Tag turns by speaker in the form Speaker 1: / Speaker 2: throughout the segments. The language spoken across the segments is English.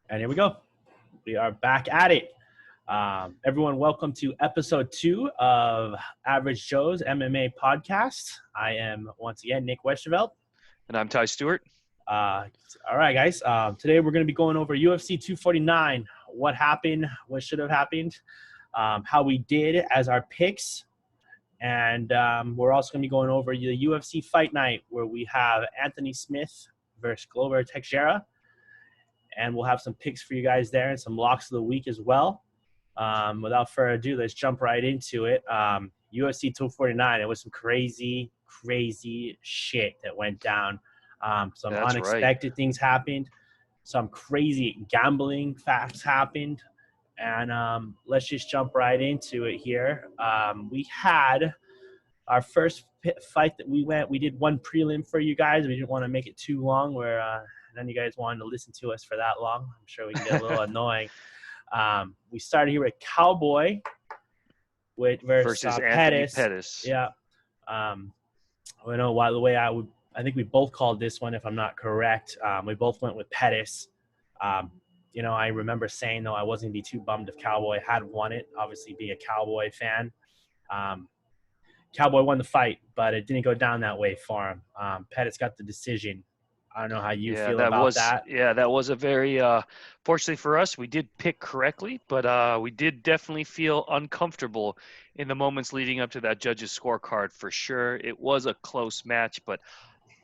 Speaker 1: And here we go. We are back at it. Everyone, welcome to episode 2 of Average Joe's MMA podcast. I am once again Nick Westerveld.
Speaker 2: And I'm Ty Stewart.
Speaker 1: All right, guys. Today we're going to be going over UFC 249. What happened? What should have happened? How we did as our picks. And we're also going to be going over the UFC Fight Night where we have Anthony Smith versus Glover Teixeira. And we'll have some picks for you guys there and some locks of the week as well. Without further ado, let's jump right into it. UFC 249, it was some crazy shit that went down. Some unexpected things happened. Some crazy gambling facts happened. And let's just jump right into it here. We had our first fight that we did one prelim for you guys. We didn't want to make it too long where none of you guys wanted to listen to us for that long. I'm sure we can get a little annoying. We started here with Cowboy versus
Speaker 2: Pettis.
Speaker 1: Yeah. I don't know why the way I think we both called this one, if I'm not correct. We both went with Pettis. I remember saying, though, I wasn't going to be too bummed if Cowboy had won it, obviously being a Cowboy fan. Cowboy won the fight, but it didn't go down that way for him. Pettis got the decision. I don't know how you feel about that.
Speaker 2: Yeah, that was a very fortunately for us, we did pick correctly, but we did definitely feel uncomfortable in the moments leading up to that judge's scorecard for sure. It was a close match, but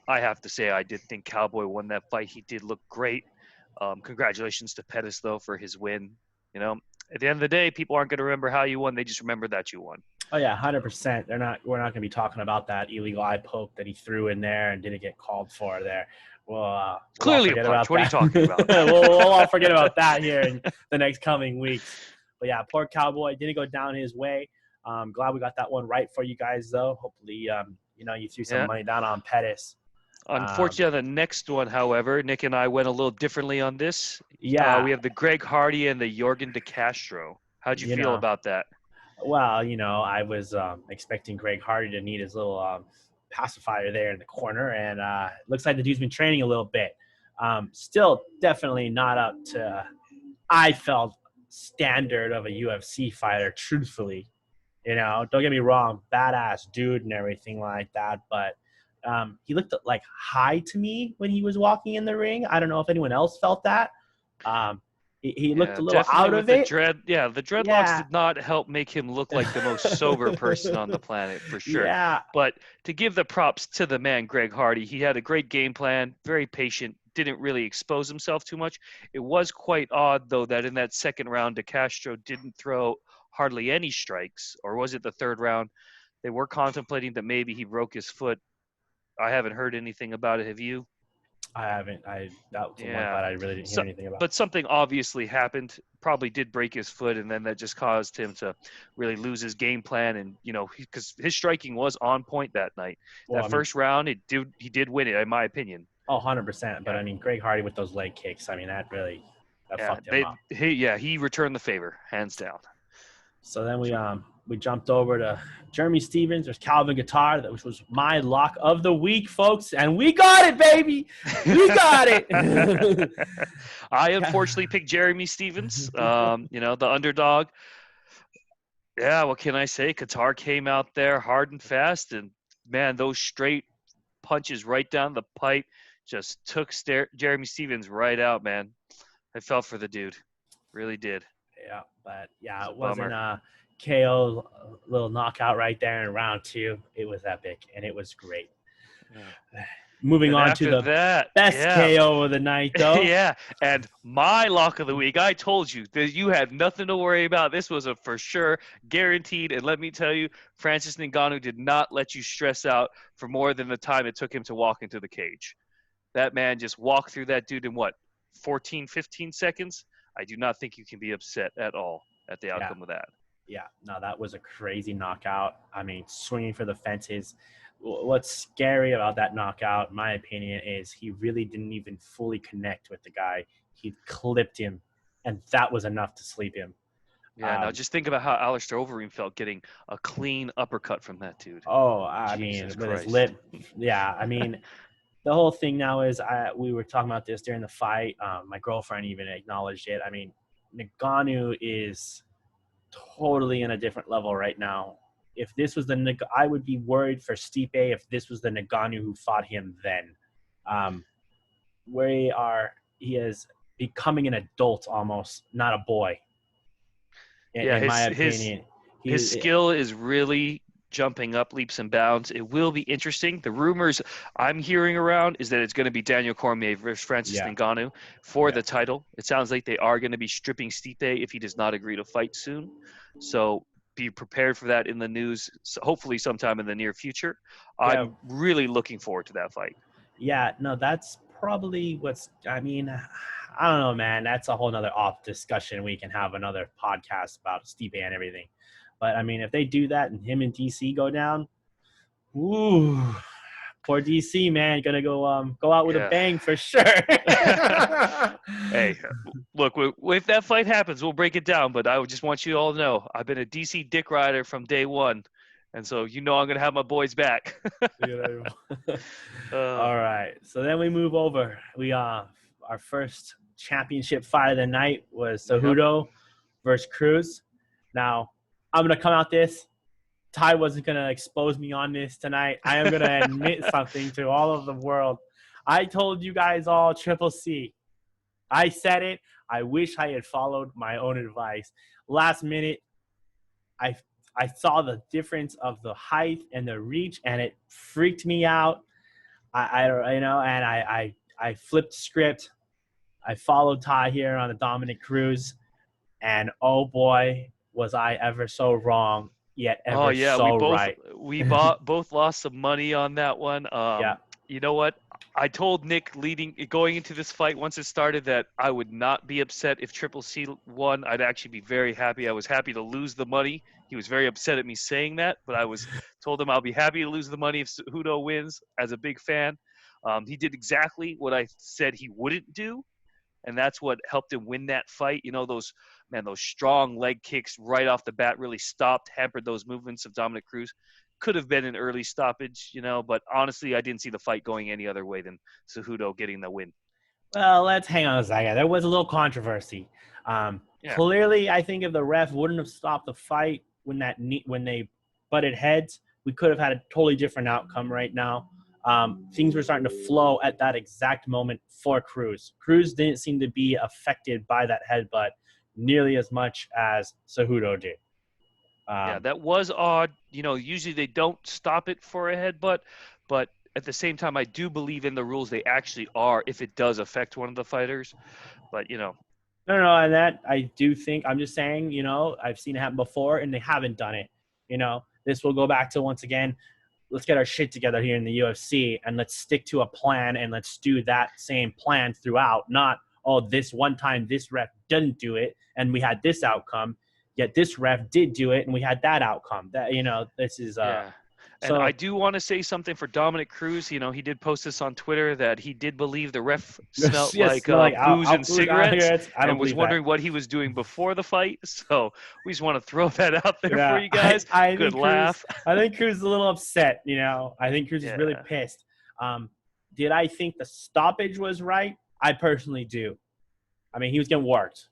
Speaker 2: I have to say I did think Cowboy won that fight. He did look great. Congratulations to Pettis, though, for his win. You know, at the end of the day, people aren't going to remember how you won. They just remember that you won.
Speaker 1: Oh yeah, 100%. We're not going to be talking about that illegal eye poke that he threw in there and didn't get called for there. We'll
Speaker 2: clearly a punch. What are you talking about?
Speaker 1: we'll all forget about that here in the next coming weeks. But yeah, poor Cowboy didn't go down his way. Glad we got that one right for you guys, though. Hopefully, you threw some money down on Pettis.
Speaker 2: Unfortunately, the next one, however, Nick and I went a little differently on this.
Speaker 1: Yeah.
Speaker 2: We have the Greg Hardy and the Jorgen De Castro. How'd you feel about that?
Speaker 1: Well, I was expecting Greg Hardy to need his little pacifier there in the corner, and it looks like the dude's been training a little bit. Still definitely not up to, I felt, standard of a UFC fighter, truthfully. Don't get me wrong, badass dude and everything like that, but he looked like high to me when he was walking in the ring. I don't know if anyone else felt that. He looked a little out of it.
Speaker 2: The dreadlocks did not help make him look like the most sober person on the planet, for sure.
Speaker 1: Yeah.
Speaker 2: But to give the props to the man, Greg Hardy, he had a great game plan, very patient, didn't really expose himself too much. It was quite odd, though, that in that second round, De Castro didn't throw hardly any strikes, or was it the third round? They were contemplating that maybe he broke his foot. I haven't heard anything about it. Have you?
Speaker 1: I haven't. That was the one that I really didn't hear anything about.
Speaker 2: But something obviously happened. Probably did break his foot, and then that just caused him to really lose his game plan. And because his striking was on point that night. First round, he did win it, in my opinion.
Speaker 1: Oh, 100%. But I mean, Greg Hardy with those leg kicks. I mean, that fucked him up.
Speaker 2: He returned the favor, hands down.
Speaker 1: So then we jumped over to Jeremy Stephens versus Calvin Guitar, which was my lock of the week, folks. And we got it, baby. We got it.
Speaker 2: I unfortunately picked Jeremy Stephens, the underdog. Yeah, what can I say? Guitar came out there hard and fast. And, man, those straight punches right down the pipe just took Jeremy Stephens right out, man. I felt for the dude. Really did.
Speaker 1: Yeah, but it wasn't a KO, little knockout right there in round 2. It was epic, and it was great. Yeah. Moving on to the best KO of the night, though.
Speaker 2: Yeah, and my lock of the week, I told you that you had nothing to worry about. This was a for sure guaranteed, and let me tell you, Francis Ngannou did not let you stress out for more than the time it took him to walk into the cage. That man just walked through that dude in 14, 15 seconds? I do not think you can be upset at all at the outcome of that.
Speaker 1: Yeah, no, that was a crazy knockout. I mean, swinging for the fences. What's scary about that knockout, in my opinion, is he really didn't even fully connect with the guy. He clipped him, and that was enough to sleep him.
Speaker 2: Yeah, now just think about how Alistair Overeem felt getting a clean uppercut from that dude.
Speaker 1: Oh, I mean, with his lip. Yeah, I mean, the whole thing now is we were talking about this during the fight. My girlfriend even acknowledged it. I mean, Ngannou is totally in a different level right now. If this was I would be worried for Stipe if this was the Ngannou who fought him then. Um, he is becoming an adult almost, not a boy.
Speaker 2: Yeah,
Speaker 1: In my opinion,
Speaker 2: his skill is really jumping up leaps and bounds. It will be interesting. The rumors I'm hearing around is that it's going to be Daniel Cormier versus Francis Ngannou for the title. It sounds like they are going to be stripping Stipe if he does not agree to fight soon. So be prepared for that in the news, hopefully sometime in the near future. I'm really looking forward to that fight.
Speaker 1: Yeah, no, that's probably I don't know, man. That's a whole nother off discussion. We can have another podcast about Stipe and everything. But I mean, if they do that and him and DC go down, ooh, poor DC, man, gonna go out with a bang for sure.
Speaker 2: Hey, look, if that fight happens, we'll break it down. But I just want you all to know I've been a DC dick rider from day one, and so I'm gonna have my boys back.
Speaker 1: All right, so then we move over. Our first championship fight of the night was Cejudo versus Cruz. Now, I'm going to come out this. Ty wasn't going to expose me on this tonight. I am going to admit something to all of the world. I told you guys all Triple C. I said it. I wish I had followed my own advice. Last minute, I saw the difference of the height and the reach, and it freaked me out. I flipped script. I followed Ty here on the Dominic Cruz, and oh boy, was I ever so wrong, yet ever so right.
Speaker 2: We both lost some money on that one. You know what? I told Nick going into this fight once it started that I would not be upset if Triple C won. I'd actually be very happy. I was happy to lose the money. He was very upset at me saying that, but I told him I'll be happy to lose the money if Cejudo wins. As a big fan, he did exactly what I said he wouldn't do, and that's what helped him win that fight. Those strong leg kicks right off the bat really hampered those movements of Dominic Cruz. Could have been an early stoppage, but honestly, I didn't see the fight going any other way than Cejudo getting the win.
Speaker 1: Well, let's hang on a second. There was a little controversy. Clearly, I think if the ref wouldn't have stopped the fight when they butted heads, we could have had a totally different outcome right now. Things were starting to flow at that exact moment for Cruz. Cruz didn't seem to be affected by that headbutt nearly as much as Cejudo did.
Speaker 2: That was odd. Usually they don't stop it for a headbutt, but at the same time, I do believe in the rules. They actually are if it does affect one of the fighters. But, No,
Speaker 1: and that I do think, I'm just saying, I've seen it happen before, and they haven't done it. This will go back to, once again, let's get our shit together here in the UFC, and let's stick to a plan, and let's do that same plan throughout. Not, this one time this ref didn't do it, and we had this outcome. Yet this ref did do it, and we had that outcome. That this is.
Speaker 2: And I do want to say something for Dominic Cruz. He did post this on Twitter that he did believe the ref smelled like booze and cigarettes, and was wondering what he was doing before the fight. So we just want to throw that out there for you guys. Good laugh.
Speaker 1: I think Cruz is a little upset. I think Cruz is really pissed. Did I think the stoppage was right? I personally do. I mean, he was getting worked.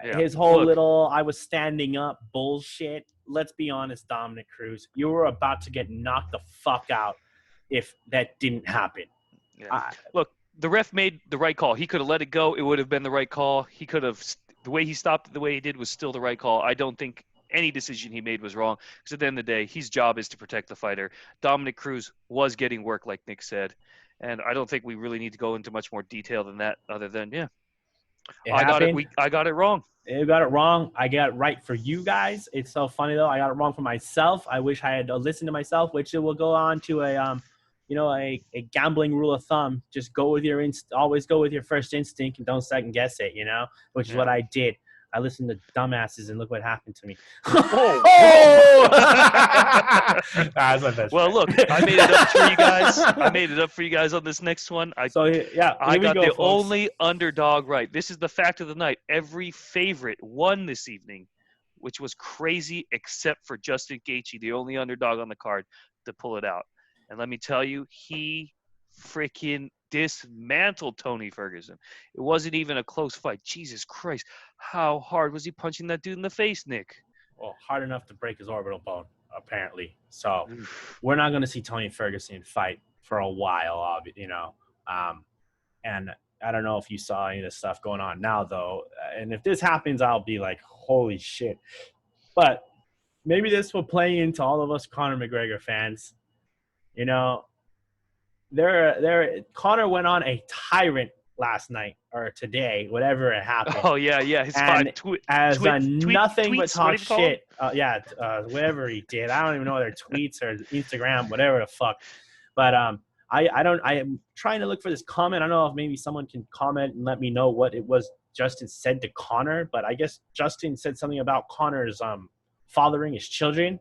Speaker 1: Yeah. His whole I was standing up bullshit. Let's be honest, Dominic Cruz. You were about to get knocked the fuck out if that didn't happen.
Speaker 2: Yeah. Look, the ref made the right call. He could have let it go. It would have been the right call. He could have – the way he stopped it the way he did was still the right call. I don't think any decision he made was wrong because at the end of the day, his job is to protect the fighter. Dominic Cruz was getting work, like Nick said, and I don't think we really need to go into much more detail than that other than, I got it wrong.
Speaker 1: You got it wrong. I got it right for you guys. It's so funny though. I got it wrong for myself. I wish I had listened to myself, which it will go on to a gambling rule of thumb. Just go with always go with your first instinct and don't second guess it. Which is what I did. I listened to dumbasses and look what happened to me.
Speaker 2: Well, look, I made it up for you guys. I made it up for you guys on this next one. I got the only underdog right. This is the fact of the night. Every favorite won this evening, which was crazy except for Justin Gaethje, the only underdog on the card, to pull it out. And let me tell you, he freaking dismantled Tony Ferguson. It wasn't even a close fight. Jesus Christ. How hard was he punching that dude in the face, Nick?
Speaker 1: Well, hard enough to break his orbital bone, apparently. So
Speaker 2: Oof.
Speaker 1: we're not going to see Tony Ferguson fight for a while, and I don't know if you saw any of this stuff going on now, though. And if this happens, I'll be like, holy shit. But maybe this will play into all of us Conor McGregor fans. You know, Conor went on a tyrant last night or today, whatever it happened.
Speaker 2: Oh, yeah. His
Speaker 1: And as nothing but
Speaker 2: tweets,
Speaker 1: talk shit. Whatever he did. I don't even know whether tweets or Instagram, whatever the fuck. But I am trying to look for this comment. I don't know if maybe someone can comment and let me know what it was Justin said to Conor. But I guess Justin said something about Conor's fathering his children.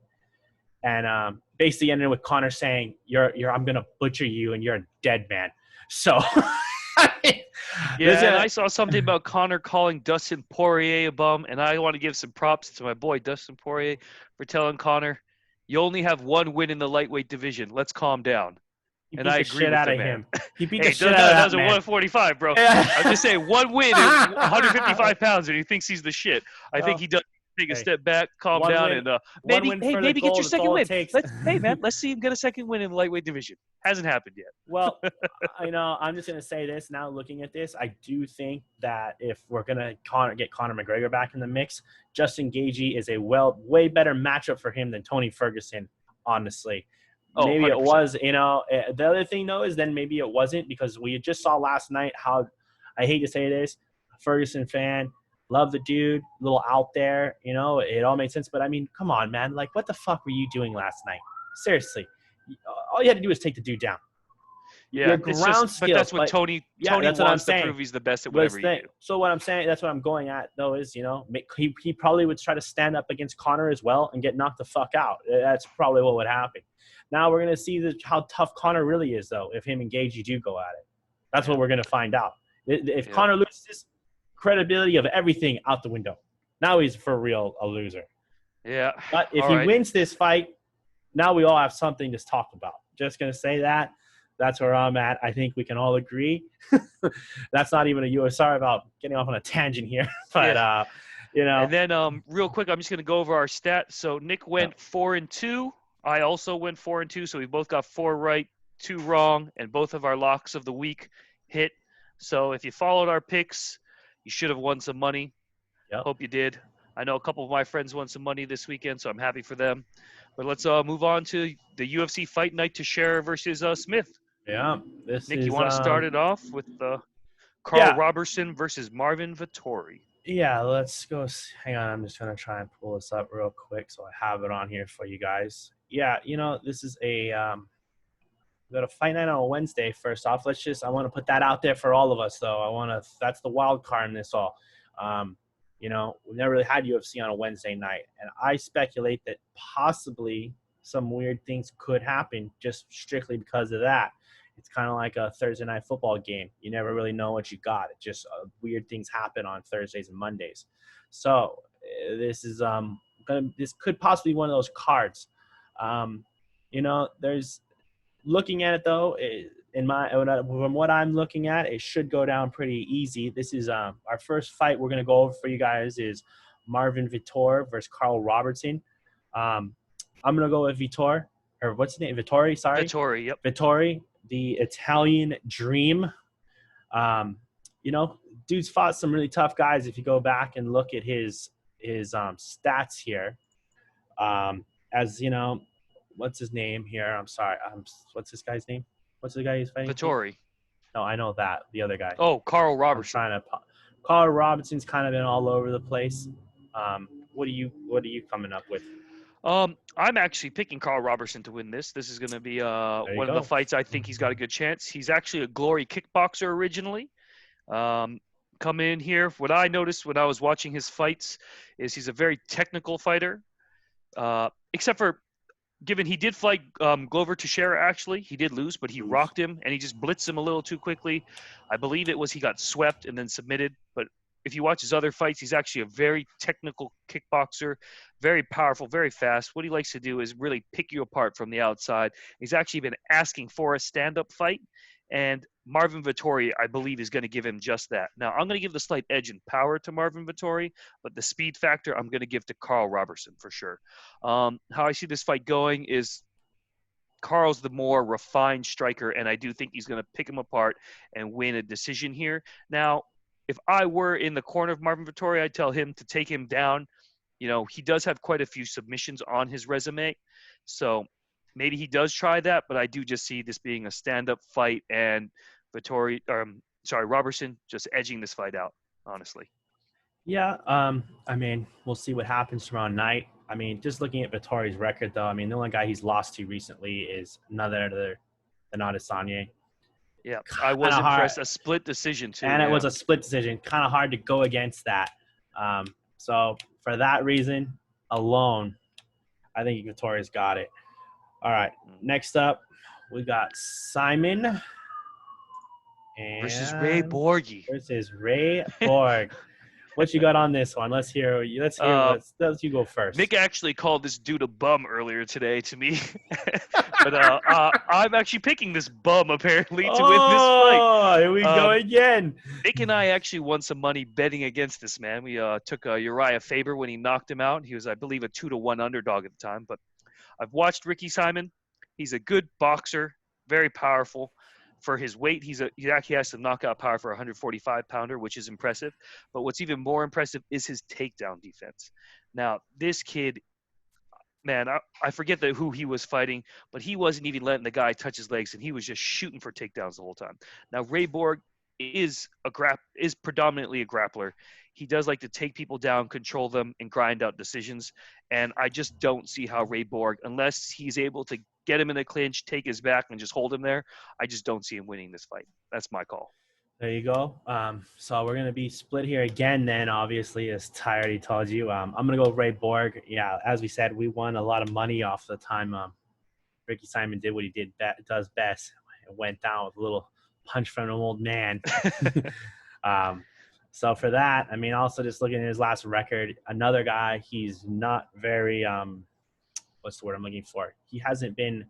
Speaker 1: And basically ended with Conor saying, I'm gonna butcher you and you're a dead man. So
Speaker 2: and I saw something about Conor calling Dustin Poirier a bum, and I want to give some props to my boy Dustin Poirier for telling Conor, you only have one win in the lightweight division. Let's calm down. And I agree with the man.
Speaker 1: He beat the shit out of that
Speaker 2: was a 145, bro. I'm just saying, one win is 155 pounds, and he thinks he's the shit. I think he does. Take a step back, calm down,
Speaker 1: win,
Speaker 2: and maybe get your second win. Let's see him get a second win in the lightweight division. Hasn't happened yet.
Speaker 1: Well, I'm just gonna say this now. Looking at this, I do think that if we're gonna get Conor McGregor back in the mix, Justin Gaethje is a way better matchup for him than Tony Ferguson. Honestly, maybe 100%. It was. The other thing though is then maybe it wasn't, because we just saw last night how, I hate to say this, Ferguson fan. Love the dude, a little out there, it all made sense. But I mean, come on, man. Like, what the fuck were you doing last night? Seriously. All you had to do was take the dude down.
Speaker 2: Yeah,
Speaker 1: your ground skills.
Speaker 2: But that's what Tony wants to prove he's the best at whatever you do.
Speaker 1: So what I'm saying, that's what I'm going at, though, is, he probably would try to stand up against Conor as well and get knocked the fuck out. That's probably what would happen. Now we're going to see how tough Conor really is, though, if him and Gaethje do go at it. That's what we're going to find out. If Conor loses, credibility of everything out the window. Now he's for real a loser.
Speaker 2: Yeah.
Speaker 1: But if he wins this fight, now we all have something to talk about. Just going to say that. That's where I'm at. I think we can all agree. That's not even a US. Sorry about getting off on a tangent here. But, And
Speaker 2: then real quick, I'm just going to go over our stats. So Nick went 4-2. I also went 4-2. So we both got 4 right, 2 wrong, and both of our locks of the week hit. So if you followed our picks, you should have won some money.
Speaker 1: Yep.
Speaker 2: Hope you did. I know a couple of my friends won some money this weekend, so I'm happy for them. But let's move on to the UFC Fight Night Teixeira versus Smith.
Speaker 1: Yeah.
Speaker 2: Nick, you want to start it off with Carl Robertson versus Marvin Vettori?
Speaker 1: Yeah, let's go. Hang on. I'm just going to try and pull this up real quick so I have it on here for you guys. Yeah, this is we got a fight night on a Wednesday. First off, I want to put that out there for all of us, though. That's the wild card in this all. We've never really had UFC on a Wednesday night, and I speculate that possibly some weird things could happen just strictly because of that. It's kind of like a Thursday night football game. You never really know what you got. It just weird things happen on Thursdays and Mondays. So this is this could possibly be one of those cards. There's. Looking at it, though, from what I'm looking at, it should go down pretty easy. This is our first fight we're going to go over for you guys is Marvin Vettori versus Carl Robertson. I'm going to go with Vettori, or what's his name? Vettori, sorry.
Speaker 2: Vettori, yep.
Speaker 1: Vettori, the Italian dream. Dude's fought some really tough guys if you go back and look at his stats here. What's his name here? I'm sorry. What's this guy's name? What's the guy he's fighting?
Speaker 2: Vettori.
Speaker 1: No, I know that. The other guy.
Speaker 2: Oh, Carl Robertson.
Speaker 1: Carl Robertson's kind of been all over the place. What are you coming up with?
Speaker 2: I'm actually picking Carl Robertson to win this. This is going to be one of the fights I think he's got a good chance. He's actually a glory kickboxer originally. Come in here. What I noticed when I was watching his fights is he's a very technical fighter. Except for given he did fight Glover Teixeira, actually. He did lose, but he rocked him, and he just blitzed him a little too quickly. I believe it was he got swept and then submitted. But if you watch his other fights, he's actually a very technical kickboxer, very powerful, very fast. What he likes to do is really pick you apart from the outside. He's actually been asking for a stand-up fight, And Marvin Vettori, I believe, is going to give him just that. Now, I'm going to give the slight edge in power to Marvin Vettori, but the speed factor I'm going to give to Carl Robertson for sure. How I see this fight going is Carl's the more refined striker, and I do think he's going to pick him apart and win a decision here. Now, if I were in the corner of Marvin Vettori, I'd tell him to take him down. You know, he does have quite a few submissions on his resume, so maybe he does try that. But I do just see this being a stand-up fight, and Robertson just edging this fight out. Honestly,
Speaker 1: Yeah, I mean, we'll see what happens tomorrow night. I mean, just looking at Vittori's record, though, I mean, the only guy he's lost to recently is none other than Adesanya.
Speaker 2: yeah, I was
Speaker 1: Kind of hard,
Speaker 2: impressed. A split decision too,
Speaker 1: and it
Speaker 2: yeah.
Speaker 1: was a split decision. Kind of hard to go against that. So for that reason alone, I think Vittori's got it. All right, next up, we got Simon and
Speaker 2: Versus Ray Borg.
Speaker 1: versus Ray Borg. What you got on this one? Let's hear. Let's you go first.
Speaker 2: Nick actually called this dude a bum earlier today to me, but I'm actually picking this bum apparently to win this fight.
Speaker 1: Oh, here we go again.
Speaker 2: Nick and I actually won some money betting against this man. We took Uriah Faber when he knocked him out. He was, I believe, a 2-1 underdog at the time. But I've watched Ricky Simon. He's a good boxer, very powerful. For his weight, he actually has some knockout power for a 145-pounder, which is impressive. But what's even more impressive is his takedown defense. Now, this kid, man, I forget who he was fighting, but he wasn't even letting the guy touch his legs, and he was just shooting for takedowns the whole time. Now, Ray Borg is predominantly a grappler. He does like to take people down, control them, and grind out decisions. And I just don't see how Ray Borg, unless he's able to get him in a clinch, take his back, and just hold him there, I just don't see him winning this fight. That's my call.
Speaker 1: There you go. So we're going to be split here again then, obviously, as Ty already told you. I'm going to go Ray Borg. Yeah, as we said, we won a lot of money off the time Ricky Simon did what he does best. It went down with a little punch from an old man. So for that, I mean, also just looking at his last record, another guy, he's not very what's the word I'm looking for? He hasn't been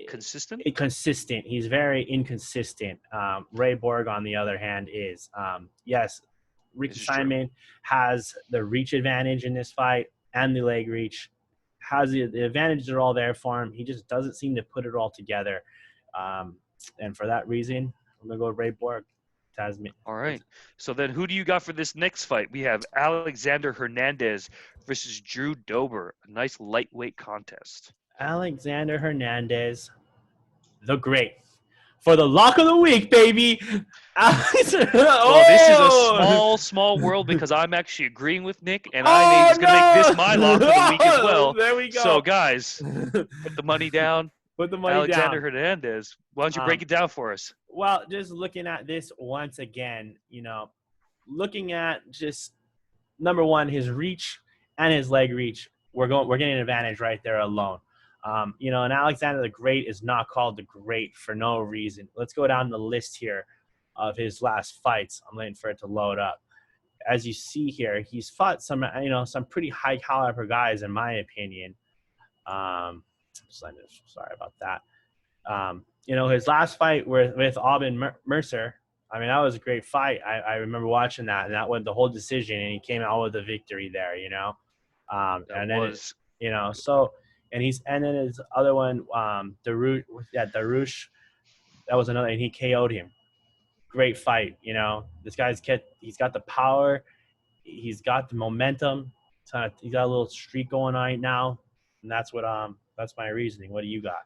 Speaker 2: consistent.
Speaker 1: He's very inconsistent. Ray Borg, on the other hand, is yes, Ricky Simon has the reach advantage in this fight and the leg reach. Has the advantages are all there for him. He just doesn't seem to put it all together. And for that reason, I'm gonna go with Ray Borg. Tasman.
Speaker 2: All right. So then who do you got for this next fight? We have Alexander Hernandez versus Drew Dober. A nice lightweight contest.
Speaker 1: Alexander Hernandez, the great. For the lock of the week, baby.
Speaker 2: Well, this is a small world because I'm actually agreeing with Nick, and I think he's going to make this my lock of the week as well.
Speaker 1: There we go.
Speaker 2: So, guys, put the money down.
Speaker 1: Put the money
Speaker 2: Alexander
Speaker 1: down.
Speaker 2: Hernandez. Why don't you break it down for us?
Speaker 1: Well, just looking at this once again, looking at just number one, his reach and his leg reach, we're getting an advantage right there alone. And Alexander the Great is not called the Great for no reason. Let's go down the list here of his last fights. I'm waiting for it to load up. As you see here, he's fought some pretty high caliber guys, in my opinion. Sorry about that. His last fight with Aubin Mercer, I mean, that was a great fight. I remember watching that, and that went the whole decision, and he came out with a victory there, and then his other one, Darush, that was another, and he KO'd him. Great fight, This guy's he's got the power, he's got the momentum. He's got a little streak going on right now, and that's my reasoning. What do you got?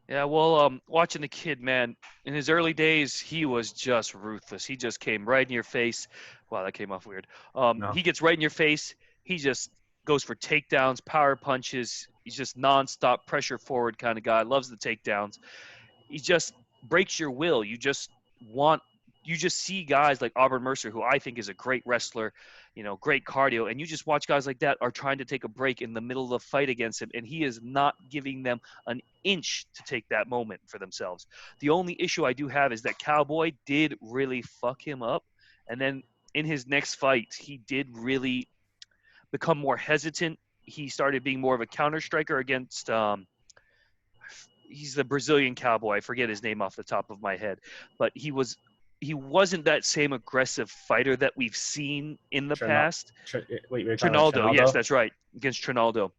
Speaker 2: Yeah, well, watching the kid, man, in his early days, he was just ruthless. He just came right in your face. Wow, that came off weird.
Speaker 1: No.
Speaker 2: He gets right in your face. He just goes for takedowns, power punches. He's just nonstop pressure forward kind of guy. Loves the takedowns. He just breaks your will. You just see guys like Auburn Mercer, who I think is a great wrestler, great cardio, and you just watch guys like that are trying to take a break in the middle of the fight against him, and he is not giving them an inch to take that moment for themselves. The only issue I do have is that Cowboy did really fuck him up, and then in his next fight, he did really become more hesitant. He started being more of a counter striker against he's the Brazilian cowboy. I forget his name off the top of my head, but he wasn't that same aggressive fighter that we've seen in the past.
Speaker 1: Wait, you're talking about
Speaker 2: Trinaldo, yes,
Speaker 1: Trinaldo?
Speaker 2: that's right, against Trinaldo.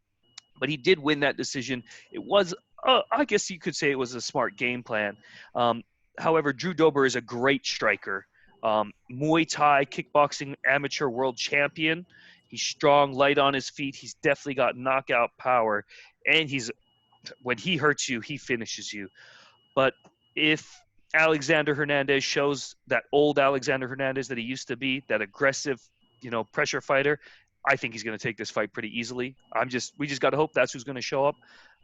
Speaker 2: But he did win that decision. It was, I guess you could say it was a smart game plan. Um, However, Drew Dober is a great striker. Muay Thai, kickboxing amateur world champion. He's strong, light on his feet. He's definitely got knockout power. And when he hurts you, he finishes you. But if Alexander Hernandez shows that old Alexander Hernandez that he used to be, that aggressive, pressure fighter, I think he's going to take this fight pretty easily. We just got to hope that's who's going to show up,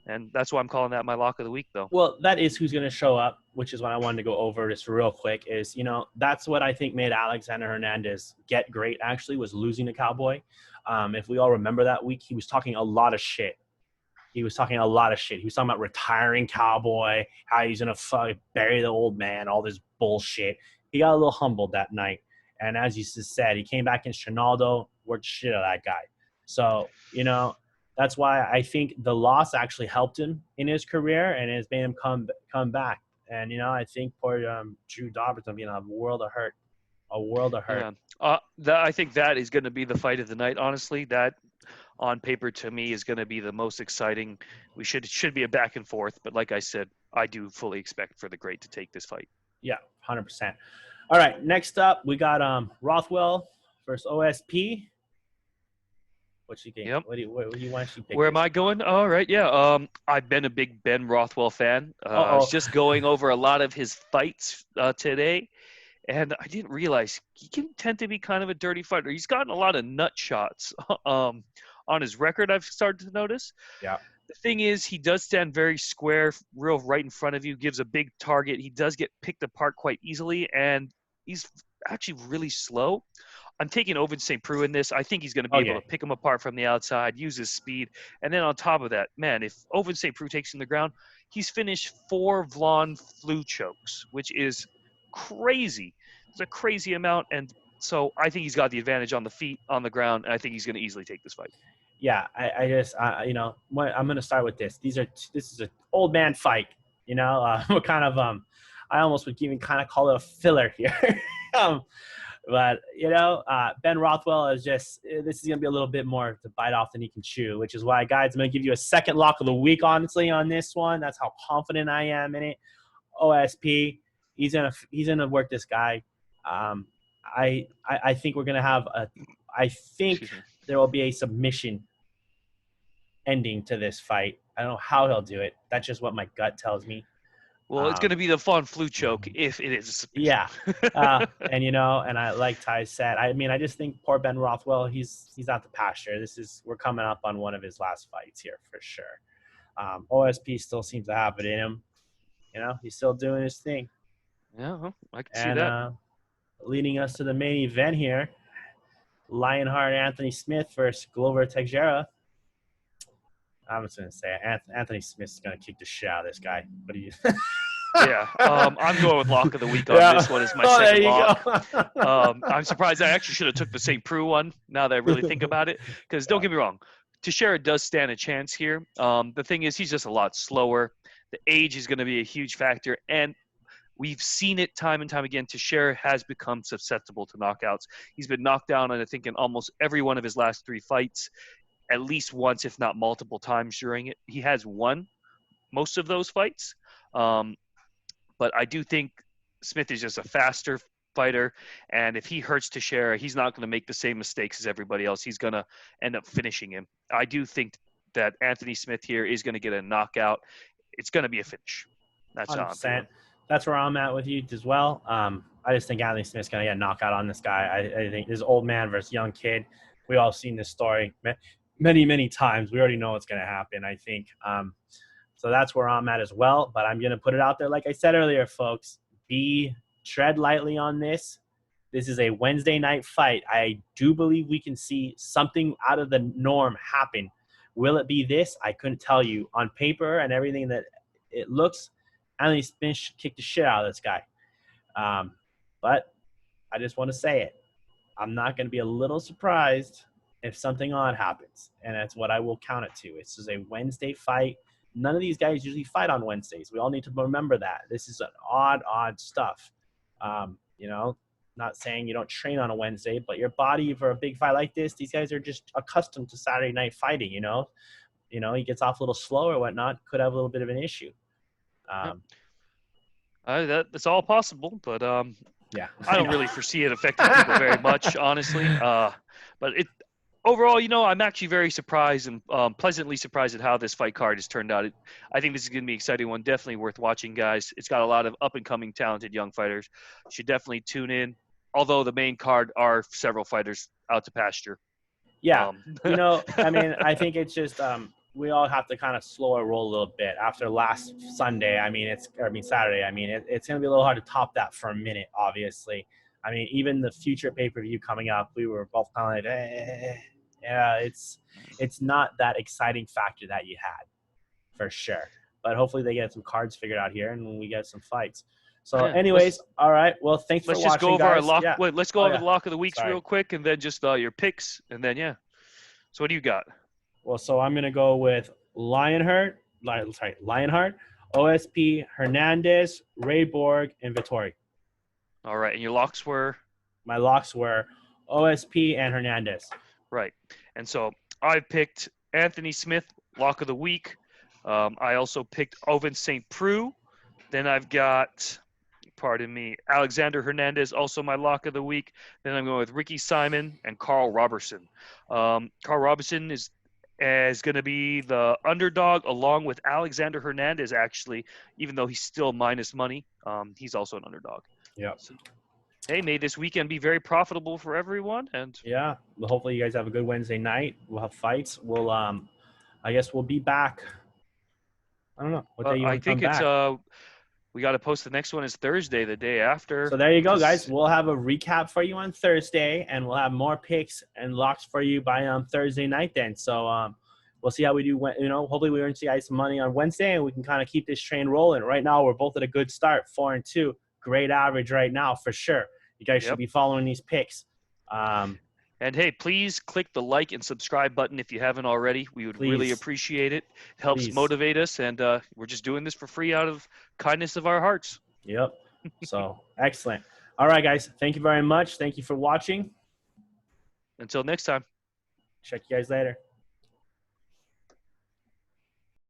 Speaker 2: and that's why I'm calling that my lock of the week, though.
Speaker 1: Well, that is who's going to show up, which is what I wanted to go over just real quick. Is that's what I think made Alexander Hernandez get great. Actually, was losing to Cowboy. If we all remember that week, he was talking a lot of shit. He was talking about retiring Cowboy, how he's going to bury the old man, all this bullshit. He got a little humbled that night. And as you just said, he came back against Trinaldo, worked shit out of that guy. So, that's why I think the loss actually helped him in his career and has made him come back. And, I think poor Drew Dober's going to be in a world of hurt.
Speaker 2: Yeah. I think that is going to be the fight of the night, honestly. That on paper to me is going to be the most exciting. It should be a back and forth, but like I said, I do fully expect for the Great to take this fight.
Speaker 1: Yeah, 100%. All right, next up we got Rothwell versus OSP. What you think?
Speaker 2: Yep.
Speaker 1: What do you want to pick?
Speaker 2: Where am I going? All right, yeah. I've been a big Ben Rothwell fan. I was just going over a lot of his fights today, and I didn't realize he can tend to be kind of a dirty fighter. He's gotten a lot of nut shots on his record, I've started to notice.
Speaker 1: Yeah.
Speaker 2: The thing is, he does stand very square, real right in front of you, gives a big target. He does get picked apart quite easily, and he's actually really slow. I'm taking Ovince St. Preux in this. I think he's going to be able to pick him apart from the outside, use his speed. And then on top of that, man, if Ovince St. Preux takes him to the ground, he's finished 4 Vlon flu chokes, which is crazy. It's a crazy amount. And so I think he's got the advantage on the feet, on the ground, and I think he's going to easily take this fight.
Speaker 1: Yeah, I'm going to start with this. This is an old man fight, we're kind of, I almost would even kind of call it a filler here. But, Ben Rothwell is this is going to be a little bit more to bite off than he can chew, which is why, guys, I'm going to give you a second lock of the week, honestly, on this one. That's how confident I am in it. OSP, he's going to work this guy. I think we're going to have I think there will be a submission ending to this fight. I don't know how he'll do it. That's just what my gut tells me.
Speaker 2: Well, it's going to be the Vlon flu choke if it is.
Speaker 1: Yeah. And like Ty said, I just think poor Ben Rothwell, he's out the pasture. We're coming up on one of his last fights here for sure. OSP still seems to have it in him. He's still doing his thing.
Speaker 2: Yeah, I can see that.
Speaker 1: Leading us to the main event here, Lionheart Anthony Smith versus Glover Teixeira. I'm just going to say Anthony Smith's going to kick the shit out of this guy. What do you
Speaker 2: Yeah, I'm going with lock of the week on this one as my second lock. I'm surprised I actually should have took the St. Preux one now that I really think about it. Because don't get me wrong, Teixeira does stand a chance here. The thing is, he's just a lot slower. The age is going to be a huge factor. And we've seen it time and time again. Teixeira has become susceptible to knockouts. He's been knocked down, I think, in almost every one of his last 3 fights, at least once, if not multiple times during it. He has won most of those fights. But I do think Smith is just a faster fighter. And if he hurts Teixeira, he's not going to make the same mistakes as everybody else. He's going to end up finishing him. I do think that Anthony Smith here is going to get a knockout. It's going to be a finish. That's how I'm feeling.
Speaker 1: That's where I'm at with you as well. I just think Anthony Smith's going to get a knockout on this guy. I think this old man versus young kid. We all seen this story many, many times. We already know what's going to happen, I think. So that's where I'm at as well. But I'm going to put it out there. Like I said earlier, folks, tread lightly on this. This is a Wednesday night fight. I do believe we can see something out of the norm happen. Will it be this? I couldn't tell you. On paper and everything that it looks, Anthony Smith should kick the shit out of this guy. But I just want to say it. I'm not going to be a little surprised if something odd happens. And that's what I will count it to. It's just a Wednesday fight. none of these guys usually fight on Wednesdays. We all need to remember that. This is an odd stuff. You know, not saying you don't train on a Wednesday, but your body for a big fight like this, these guys are just accustomed to Saturday night fighting, you know. He gets off a little slow or whatnot, could have a little bit of an issue.
Speaker 2: Yep. That's all possible, but
Speaker 1: yeah,
Speaker 2: I don't really foresee it affecting people very much, honestly. But overall, I'm actually very surprised and pleasantly surprised at how this fight card has turned out. I think this is going to be an exciting one. Definitely worth watching, guys. It's got a lot of up-and-coming, talented young fighters. Should definitely tune in. Although the main card are several fighters out to pasture.
Speaker 1: Yeah, I mean, I think it's just we all have to kind of slow our roll a little bit after last Sunday. Saturday. I mean, it's going to be a little hard to top that for a minute, obviously. I mean, even the future pay-per-view coming up, we were both kind of like, yeah, it's not that exciting factor that you had, for sure. But hopefully they get some cards figured out here and we get some fights. So, anyways, all right. Well, thanks for watching,
Speaker 2: let's go over
Speaker 1: guys.
Speaker 2: our lock.
Speaker 1: Yeah.
Speaker 2: Wait, let's go over the lock of the weeks real quick, and then just your picks, and then So, what do you got?
Speaker 1: Well, so I'm gonna go with Lionheart, OSP, Hernandez, Ray Borg, and Vittori.
Speaker 2: All right, and your locks were?
Speaker 1: My locks were OSP and Hernandez.
Speaker 2: Right, and so I picked Anthony Smith, lock of the week. I also picked Ovince St. Preux. Then I've got, Alexander Hernandez, also my lock of the week. Then I'm going with Ricky Simon and Carl Robertson. Carl Robertson is going to be the underdog along with Alexander Hernandez, actually, even though he's still minus money. He's also an underdog.
Speaker 1: Yeah.
Speaker 2: So, hey, may this weekend be very profitable for everyone. And
Speaker 1: yeah, well, hopefully you guys have a good Wednesday night. We'll have fights. We'll, I guess we'll be back. I don't know what day you want to come back.
Speaker 2: We got to post the next one is Thursday, the day after.
Speaker 1: So there you go, guys. We'll have a recap for you on Thursday, and we'll have more picks and locks for you by Thursday night then. So we'll see how we do. Hopefully we earn you guys some money on Wednesday, and we can kind of keep this train rolling. Right now, we're both at a good start, 4-2. Great average right now for sure. You guys should be following these picks.
Speaker 2: And hey, please click the like and subscribe button if you haven't already. We would really appreciate it. It helps motivate us, and we're just doing this for free out of kindness of our hearts.
Speaker 1: Yep. So, excellent. All right, guys. Thank you very much. Thank you for watching.
Speaker 2: Until next time.
Speaker 1: Check you guys later.